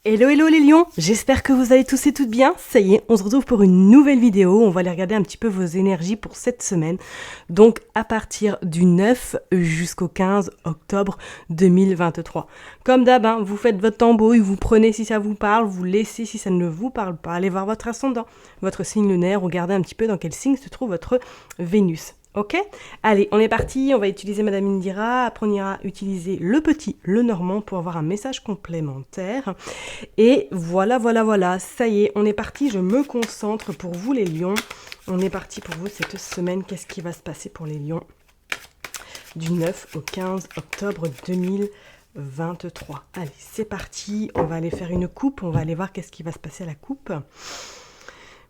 Hello hello les lions, j'espère que vous allez tous et toutes bien. Ça y est, on se retrouve pour une nouvelle vidéo. On va aller regarder un petit peu vos énergies pour cette semaine. Donc à partir du 9 jusqu'au 15 octobre 2023. Comme d'hab, hein, vous faites votre tambouille, vous prenez si ça vous parle, vous laissez si ça ne vous parle pas. Allez voir votre ascendant, votre signe lunaire, regardez un petit peu dans quel signe se trouve votre Vénus. Ok? Allez, on est parti, on va utiliser Madame Indira, après on ira utiliser le petit, le normand pour avoir un message complémentaire. Et voilà, ça y est, on est parti, je me concentre pour vous les lions. On est parti pour vous cette semaine, qu'est-ce qui va se passer pour les lions du 9 au 15 octobre 2023. Allez, c'est parti, on va aller faire une coupe, on va aller voir qu'est-ce qui va se passer à la coupe.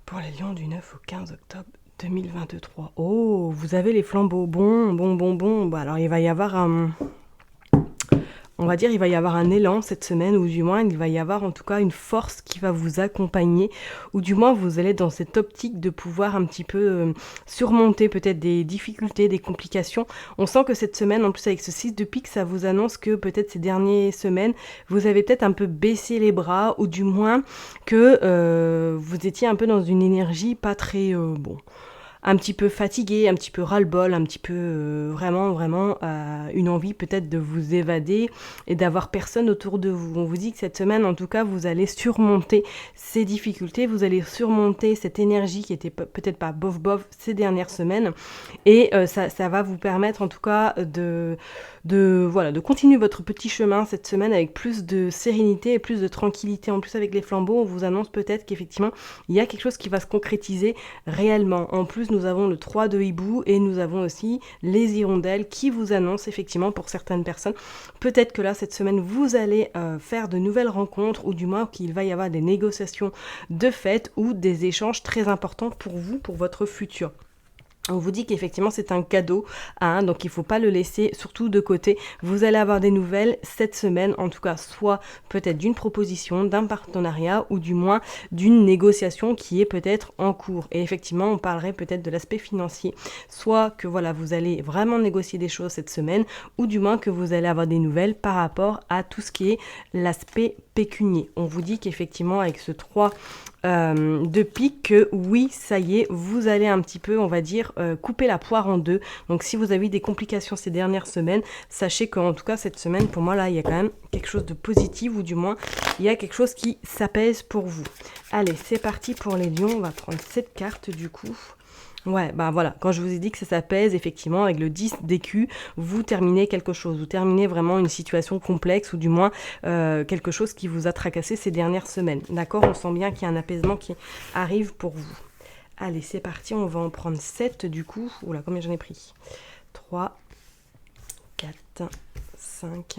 Pour les lions du 9 au 15 octobre 2023. Oh, vous avez les flambeaux. Bon. Bah, alors, il va y avoir on va dire, il va y avoir un élan cette semaine, ou du moins, il va y avoir en tout cas une force qui va vous accompagner, ou du moins, vous allez dans cette optique de pouvoir un petit peu surmonter peut-être des difficultés, des complications. On sent que cette semaine, en plus avec ce 6 de pique, ça vous annonce que peut-être ces dernières semaines, vous avez peut-être un peu baissé les bras, ou du moins que vous étiez un peu dans une énergie pas très un petit peu fatigué, un petit peu ras-le-bol, un petit peu vraiment une envie peut-être de vous évader et d'avoir personne autour de vous. On vous dit que cette semaine, en tout cas, vous allez surmonter ces difficultés, vous allez surmonter cette énergie qui était peut-être pas bof ces dernières semaines, et ça va vous permettre en tout cas de continuer votre petit chemin cette semaine avec plus de sérénité et plus de tranquillité. En plus, avec les flambeaux, on vous annonce peut-être qu'effectivement, il y a quelque chose qui va se concrétiser réellement. En plus, nous avons le 3 de hibou et nous avons aussi les hirondelles qui vous annoncent effectivement pour certaines personnes. Peut-être que là, cette semaine, vous allez faire de nouvelles rencontres, ou du moins qu'il va y avoir des négociations de fait ou des échanges très importants pour vous, pour votre futur. On vous dit qu'effectivement c'est un cadeau, hein, donc il ne faut pas le laisser surtout de côté. Vous allez avoir des nouvelles cette semaine, en tout cas soit peut-être d'une proposition, d'un partenariat, ou du moins d'une négociation qui est peut-être en cours. Et effectivement on parlerait peut-être de l'aspect financier, soit que voilà vous allez vraiment négocier des choses cette semaine, ou du moins que vous allez avoir des nouvelles par rapport à tout ce qui est l'aspect pécunier. On vous dit qu'effectivement avec ce 3 de pique, que oui, ça y est, vous allez un petit peu, on va dire, couper la poire en deux. Donc si vous avez eu des complications ces dernières semaines, sachez qu'en tout cas cette semaine, pour moi là, il y a quand même quelque chose de positif, ou du moins, il y a quelque chose qui s'apaise pour vous. Allez, c'est parti pour les lions, on va prendre cette carte du coup. Ouais, bah voilà, quand je vous ai dit que ça s'apaise, effectivement, avec le 10 d'écu, vous terminez quelque chose, vous terminez vraiment une situation complexe, ou du moins quelque chose qui vous a tracassé ces dernières semaines. D'accord, on sent bien qu'il y a un apaisement qui arrive pour vous. Allez, c'est parti, on va en prendre 7 du coup. Oula, combien j'en ai pris? 3, 4, 5,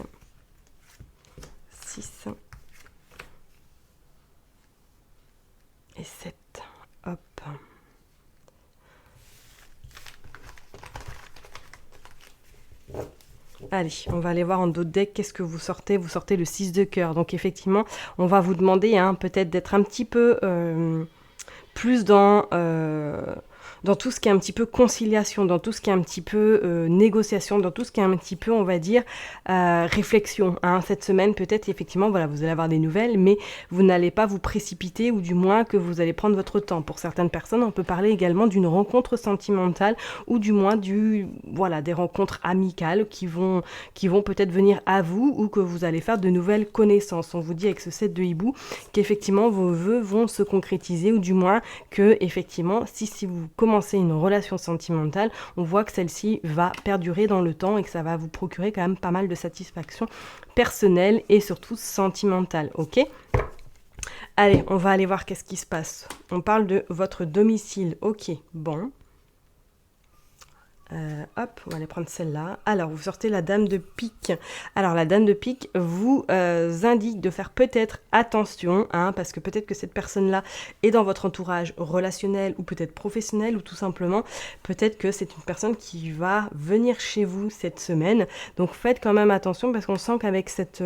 6 et 7. Hop. Allez, on va aller voir en d'autres decks qu'est-ce que vous sortez. Vous sortez le 6 de cœur. Donc effectivement, on va vous demander peut-être d'être un petit peu plus dans tout ce qui est un petit peu conciliation, dans tout ce qui est un petit peu négociation, dans tout ce qui est un petit peu, on va dire, réflexion. Cette semaine, peut-être, effectivement, voilà, vous allez avoir des nouvelles, mais vous n'allez pas vous précipiter, ou du moins que vous allez prendre votre temps. Pour certaines personnes, on peut parler également d'une rencontre sentimentale, ou du moins des rencontres amicales qui vont peut-être venir à vous, ou que vous allez faire de nouvelles connaissances. On vous dit avec ce 7 de hibou qu'effectivement vos vœux vont se concrétiser, ou du moins que effectivement si vous commencez une relation sentimentale, on voit que celle-ci va perdurer dans le temps et que ça va vous procurer quand même pas mal de satisfaction personnelle et surtout sentimentale. Ok ? Allez, on va aller voir qu'est-ce qui se passe. On parle de votre domicile. Ok, bon. Hop, on va aller prendre celle-là. Alors, vous sortez la dame de pique. Alors, la dame de pique vous indique de faire peut-être attention, parce que peut-être que cette personne-là est dans votre entourage relationnel ou peut-être professionnel, ou tout simplement, peut-être que c'est une personne qui va venir chez vous cette semaine. Donc, faites quand même attention, parce qu'on sent qu'avec cette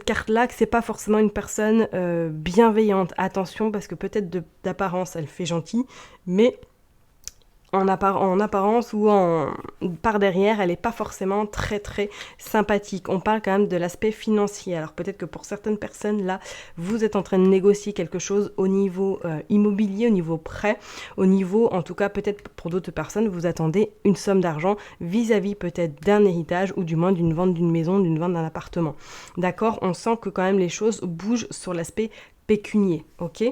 carte-là, que c'est pas forcément une personne bienveillante. Attention, parce que peut-être d'apparence, elle fait gentille, mais en apparence ou par derrière, elle n'est pas forcément très très sympathique. On parle quand même de l'aspect financier. Alors peut-être que pour certaines personnes, là, vous êtes en train de négocier quelque chose au niveau immobilier, au niveau prêt, au niveau, en tout cas peut-être pour d'autres personnes, vous attendez une somme d'argent vis-à-vis peut-être d'un héritage ou du moins d'une vente d'une maison, d'une vente d'un appartement. D'accord? On sent que quand même les choses bougent sur l'aspect pécunier, ok?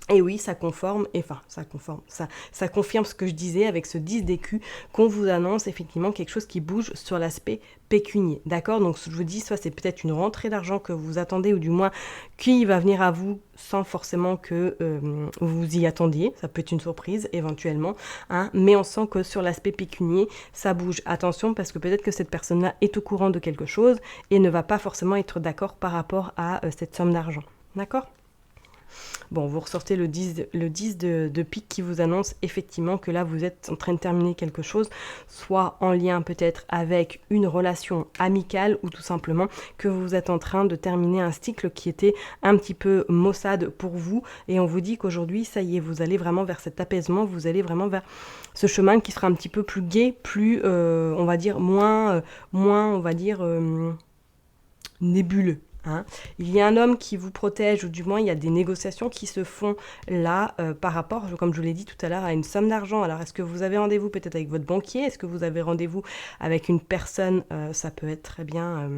Et oui, ça confirme ce que je disais avec ce 10 d'écu qu'on vous annonce effectivement quelque chose qui bouge sur l'aspect pécunier. D'accord? Donc je vous dis, soit c'est peut-être une rentrée d'argent que vous attendez ou du moins qui va venir à vous sans forcément que vous y attendiez. Ça peut être une surprise éventuellement, hein, mais on sent que sur l'aspect pécunier, ça bouge. Attention parce que peut-être que cette personne-là est au courant de quelque chose et ne va pas forcément être d'accord par rapport à cette somme d'argent. D'accord? Bon, vous ressortez le 10 de pique qui vous annonce effectivement que là, vous êtes en train de terminer quelque chose, soit en lien peut-être avec une relation amicale ou tout simplement que vous êtes en train de terminer un cycle qui était un petit peu maussade pour vous. Et on vous dit qu'aujourd'hui, ça y est, vous allez vraiment vers cet apaisement, vous allez vraiment vers ce chemin qui sera un petit peu plus gai, plus, on va dire, moins on va dire, nébuleux. Hein. Il y a un homme qui vous protège, ou du moins il y a des négociations qui se font là par rapport, comme je vous l'ai dit tout à l'heure, à une somme d'argent. Alors est-ce que vous avez rendez-vous peut-être avec votre banquier? Est-ce que vous avez rendez-vous avec une personne? Ça peut être très bien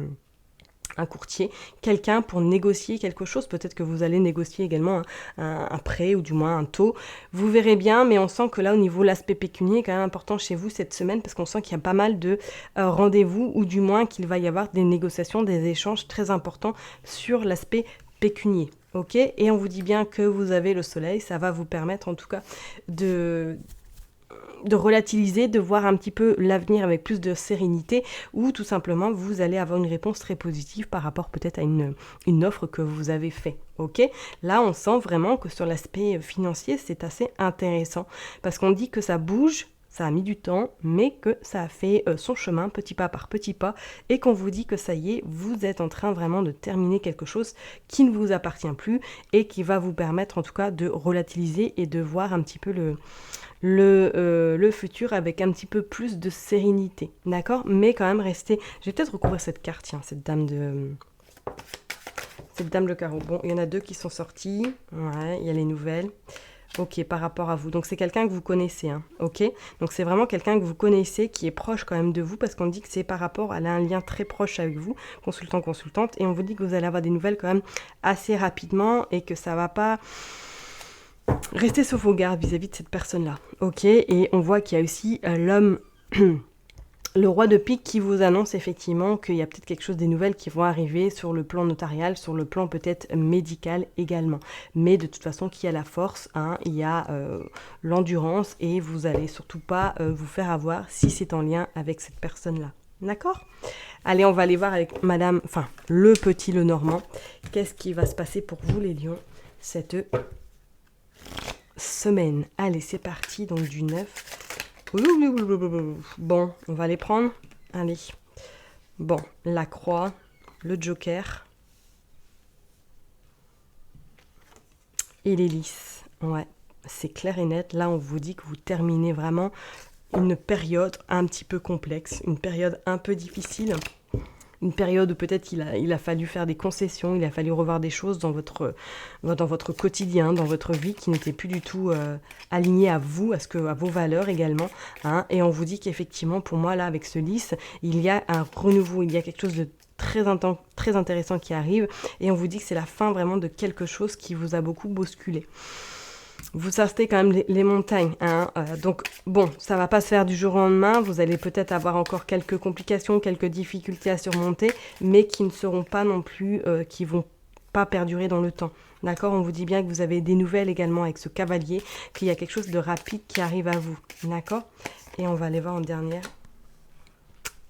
un courtier, quelqu'un pour négocier quelque chose. Peut-être que vous allez négocier également un prêt ou du moins un taux. Vous verrez bien, mais on sent que là, au niveau de l'aspect pécunier, est quand même important chez vous cette semaine parce qu'on sent qu'il y a pas mal de rendez-vous ou du moins qu'il va y avoir des négociations, des échanges très importants sur l'aspect pécunier. Ok? Et on vous dit bien que vous avez le soleil, ça va vous permettre en tout cas de relativiser, de voir un petit peu l'avenir avec plus de sérénité ou tout simplement vous allez avoir une réponse très positive par rapport peut-être à une offre que vous avez fait. Ok, là on sent vraiment que sur l'aspect financier c'est assez intéressant parce qu'on dit que ça bouge. Ça a mis du temps, mais que ça a fait son chemin petit pas par petit pas et qu'on vous dit que ça y est, vous êtes en train vraiment de terminer quelque chose qui ne vous appartient plus et qui va vous permettre en tout cas de relativiser et de voir un petit peu le futur avec un petit peu plus de sérénité, d'accord? Mais quand même rester... Je vais peut-être recouvrir cette carte, tiens, cette dame de carreau. Bon, il y en a deux qui sont sorties. Ouais, il y a les nouvelles. Ok, par rapport à vous. Donc c'est quelqu'un que vous connaissez, hein, ok? Donc c'est vraiment quelqu'un que vous connaissez, qui est proche quand même de vous, parce qu'on dit que c'est par rapport à un lien très proche avec vous, consultant, consultante, et on vous dit que vous allez avoir des nouvelles quand même assez rapidement, et que ça va pas... Restez sur vos gardes vis-à-vis de cette personne-là, ok? Et on voit qu'il y a aussi l'homme, le roi de pique qui vous annonce effectivement qu'il y a peut-être quelque chose des nouvelles qui vont arriver sur le plan notarial, sur le plan peut-être médical également. Mais de toute façon, qui a la force, hein, il y a l'endurance et vous allez surtout pas vous faire avoir si c'est en lien avec cette personne-là. D'accord? Allez, on va aller voir avec madame, enfin, le petit Lenormand. Qu'est-ce qui va se passer pour vous les lions cette semaine? Allez, c'est parti, donc du 9. Bon, on va les prendre. Allez. Bon, la croix, le joker et l'hélice. Ouais, c'est clair et net. Là, on vous dit que vous terminez vraiment une période un petit peu complexe, une période un peu difficile. Une période où peut-être il a fallu faire des concessions, il a fallu revoir des choses dans votre quotidien, dans votre vie qui n'étaient plus du tout alignées à vous, à vos valeurs également. Hein, et on vous dit qu'effectivement, pour moi, là, avec ce lys, il y a un renouveau, il y a quelque chose de très intéressant qui arrive. Et on vous dit que c'est la fin vraiment de quelque chose qui vous a beaucoup bousculé. Vous sortez quand même les montagnes, hein, donc bon, ça va pas se faire du jour au lendemain, vous allez peut-être avoir encore quelques complications, quelques difficultés à surmonter, mais qui ne seront pas non plus, qui vont pas perdurer dans le temps. D'accord? On vous dit bien que vous avez des nouvelles également avec ce cavalier, qu'il y a quelque chose de rapide qui arrive à vous. D'accord? Et on va aller voir en dernière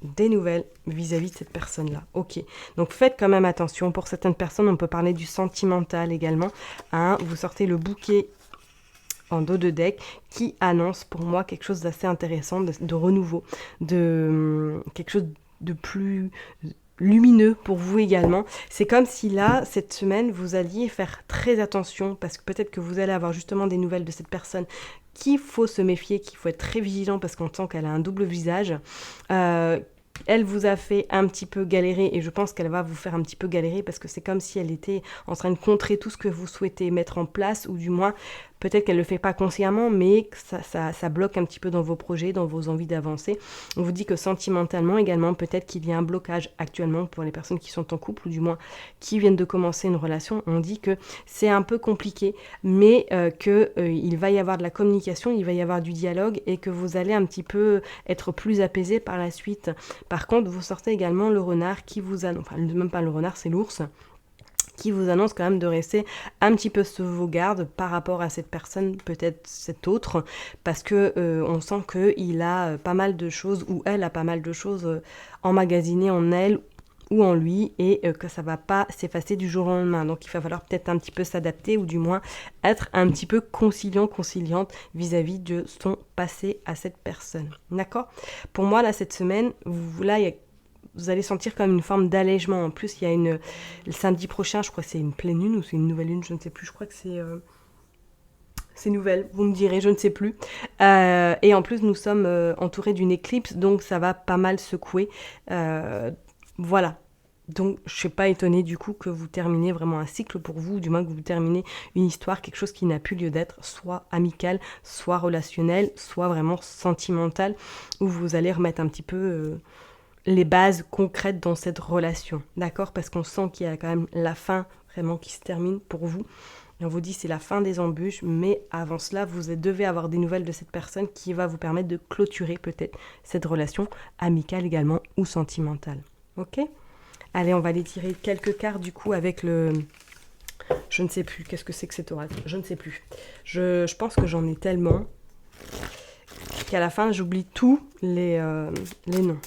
des nouvelles vis-à-vis de cette personne-là. Ok, donc faites quand même attention. Pour certaines personnes, on peut parler du sentimental également. Hein, vous sortez le bouquet en dos de deck qui annonce pour moi quelque chose d'assez intéressant, de renouveau, de quelque chose de plus lumineux pour vous également. C'est comme si là, cette semaine, vous alliez faire très attention parce que peut-être que vous allez avoir justement des nouvelles de cette personne qu'il faut se méfier, qu'il faut être très vigilant parce qu'on sent qu'elle a un double visage. Elle vous a fait un petit peu galérer et je pense qu'elle va vous faire un petit peu galérer parce que c'est comme si elle était en train de contrer tout ce que vous souhaitez mettre en place ou du moins peut-être qu'elle ne le fait pas consciemment mais que ça bloque un petit peu dans vos projets, dans vos envies d'avancer. On vous dit que sentimentalement également peut-être qu'il y a un blocage actuellement pour les personnes qui sont en couple ou du moins qui viennent de commencer une relation. On dit que c'est un peu compliqué mais qu'il va y avoir de la communication, il va y avoir du dialogue et que vous allez un petit peu être plus apaisé par la suite. Par contre, vous sortez également le renard qui vous annonce, enfin même pas le renard, c'est l'ours, qui vous annonce quand même de rester un petit peu sur vos gardes par rapport à cette personne, peut-être cette autre, parce que on sent qu'il a pas mal de choses, ou elle a pas mal de choses emmagasinées en elle ou en lui, et que ça va pas s'effacer du jour au lendemain. Donc il va falloir peut-être un petit peu s'adapter, ou du moins être un petit peu conciliante vis-à-vis de son passé à cette personne. D'accord ? Pour moi, là, cette semaine, vous allez sentir comme une forme d'allègement. En plus, il y a le samedi prochain, je crois que c'est une pleine lune ou c'est une nouvelle lune, je ne sais plus. Je crois que c'est nouvelle, vous me direz, je ne sais plus. Et en plus, nous sommes entourés d'une éclipse, donc ça va pas mal secouer. Voilà. Donc, je ne suis pas étonnée du coup que vous terminez vraiment un cycle pour vous, ou du moins que vous terminez une histoire, quelque chose qui n'a plus lieu d'être, soit amical, soit relationnel, soit vraiment sentimental, où vous allez remettre un petit peu les bases concrètes dans cette relation, d'accord ? Parce qu'on sent qu'il y a quand même la fin vraiment qui se termine pour vous. Et on vous dit c'est la fin des embûches, mais avant cela, vous devez avoir des nouvelles de cette personne qui va vous permettre de clôturer peut-être cette relation amicale également ou sentimentale. Ok ? Allez, on va aller tirer quelques cartes du coup avec le... Je ne sais plus, qu'est-ce que c'est que cet oracle ? Je ne sais plus. Je pense que j'en ai tellement qu'à la fin, j'oublie tous les noms.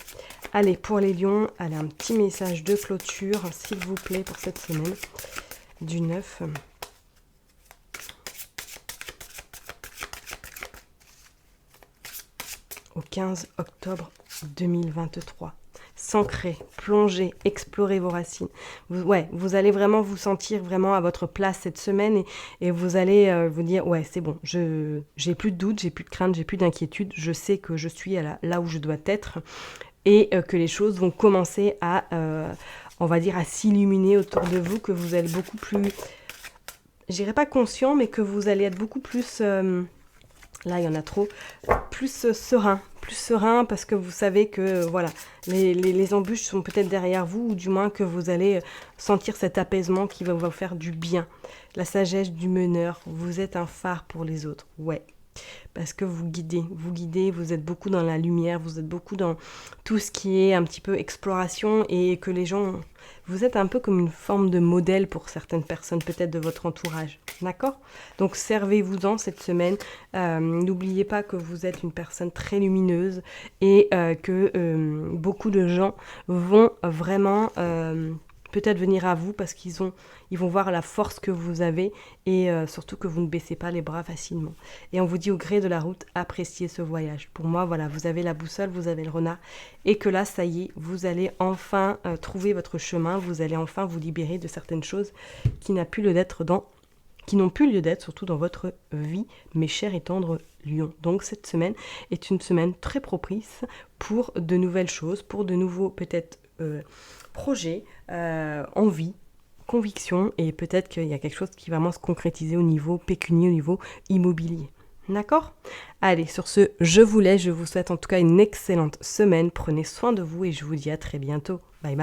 Allez, pour les lions, allez, un petit message de clôture, s'il vous plaît, pour cette semaine du 9 au 15 octobre 2023. S'ancrer, plonger, explorer vos racines. Vous allez vraiment vous sentir vraiment à votre place cette semaine et vous allez vous dire, ouais, c'est bon, j'ai plus de doute, j'ai plus de crainte, j'ai plus d'inquiétude, je sais que je suis là où je dois être et que les choses vont commencer à, on va dire, à s'illuminer autour de vous, que vous allez beaucoup plus, je dirais pas conscient, mais que vous allez être beaucoup plus... là, il y en a trop. Plus serein parce que vous savez que voilà, les embûches sont peut-être derrière vous ou du moins que vous allez sentir cet apaisement qui va vous faire du bien. La sagesse du meneur, vous êtes un phare pour les autres, ouais. Parce que vous guidez, vous êtes beaucoup dans la lumière, vous êtes beaucoup dans tout ce qui est un petit peu exploration et que les gens... Vous êtes un peu comme une forme de modèle pour certaines personnes, peut-être de votre entourage, d'accord ? Donc servez-vous-en cette semaine. N'oubliez pas que vous êtes une personne très lumineuse et que beaucoup de gens vont vraiment... peut-être venir à vous parce qu'ils vont voir la force que vous avez et surtout que vous ne baissez pas les bras facilement. Et on vous dit au gré de la route, appréciez ce voyage. Pour moi, voilà, vous avez la boussole, vous avez le renard et que là, ça y est, vous allez enfin trouver votre chemin, vous allez enfin vous libérer de certaines choses qui n'ont plus lieu d'être surtout dans votre vie, mes chers et tendres lions. Donc cette semaine est une semaine très propice pour de nouvelles choses, pour de nouveaux peut-être projets, envie, conviction et peut-être qu'il y a quelque chose qui va vraiment se concrétiser au niveau pécunier, au niveau immobilier. D'accord ? Allez, sur ce, je vous laisse, je vous souhaite en tout cas une excellente semaine, prenez soin de vous et je vous dis à très bientôt. Bye bye.